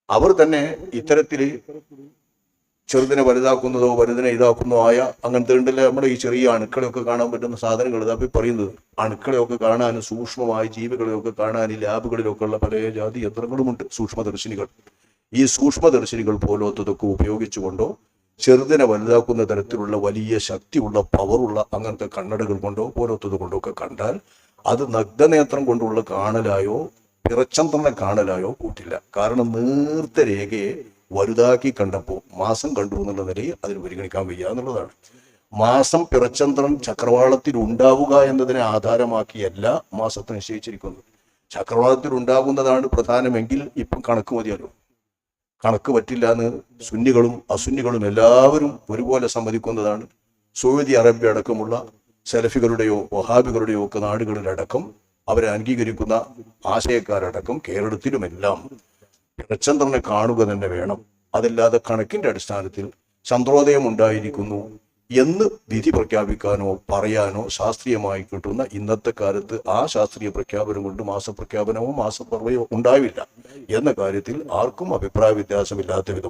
അവർ തന്നെ ഇത്തരത്തില് ചെറുതിനെ വലുതാക്കുന്നതോ വലുതിനെ ഇതാക്കുന്നതോ ആയ അങ്ങനത്തെ ഉണ്ടല്ലേ നമ്മുടെ ഈ ചെറിയ അണുക്കളെയൊക്കെ കാണാൻ പറ്റുന്ന സാധനങ്ങൾ. ഇതാ പറയുന്നത് അണുക്കളെയൊക്കെ കാണാനും സൂക്ഷ്മമായ ജീവികളെയൊക്കെ കാണാൻ ഈ ലാബുകളിലൊക്കെ ഉള്ള പല ജാതി യന്ത്രങ്ങളുമുണ്ട്, സൂക്ഷ്മദർശിനികൾ. ഈ സൂക്ഷ്മദർശിനികൾ പോലത്തതൊക്കെ ഉപയോഗിച്ചുകൊണ്ടോ ചെറുതിനെ വലുതാക്കുന്ന തരത്തിലുള്ള വലിയ ശക്തിയുള്ള പവറുള്ള അങ്ങനത്തെ കണ്ണടകൾ കൊണ്ടോ പോലത്തത് കൊണ്ടോ ഒക്കെ കണ്ടാൽ അത് നഗ്നനേത്രം കൊണ്ടുള്ള കാണലായോ പിറച്ചന്ദ്രനെ കാണലായോ കൂട്ടില്ല. കാരണം നേർത്ത രേഖയെ വലുതാക്കി കണ്ടപ്പോൾ മാസം കണ്ടു എന്നുള്ള നിലയിൽ അതിന് പരിഗണിക്കാൻ വയ്യ എന്നുള്ളതാണ്. മാസം പിറച്ചന്ദ്രൻ ചക്രവാളത്തിൽ ഉണ്ടാവുക എന്നതിനെ ആധാരമാക്കിയല്ല മാസത്തെ നിശ്ചയിച്ചിരിക്കുന്നത്. ചക്രവാളത്തിൽ ഉണ്ടാകുന്നതാണ് പ്രധാനമെങ്കിൽ ഇപ്പം കണക്ക് മതിയല്ലോ. കണക്ക് പറ്റില്ല എന്ന് സുന്നികളും അസുന്നികളും എല്ലാവരും ഒരുപോലെ സമ്മതിക്കുന്നതാണ്. സൗദി അറേബ്യ അടക്കമുള്ള സലഫികളുടെയോ വഹാബികളുടെയോ ഒക്കെ നാടുകളിലടക്കം അവരെ അംഗീകരിക്കുന്ന ആശയക്കാരടക്കം കേരളത്തിലുമെല്ലാം പിറച്ചന്ദ്രനെ കാണുക തന്നെ വേണം. അതല്ലാതെ കണക്കിന്റെ അടിസ്ഥാനത്തിൽ ചന്ദ്രോദയം ഉണ്ടായിരിക്കുന്നു എന്ന് വിധി പ്രഖ്യാപിക്കാനോ പറയാനോ ശാസ്ത്രീയമായി കിട്ടുന്ന ഇന്നത്തെ കാലത്ത് ആ ശാസ്ത്രീയ പ്രഖ്യാപനം കൊണ്ട് മാസപ്രഖ്യാപനമോ മാസപ്പർവയോ ഉണ്ടാവില്ല എന്ന കാര്യത്തിൽ ആർക്കും അഭിപ്രായ വ്യത്യാസമില്ലാത്ത വിധം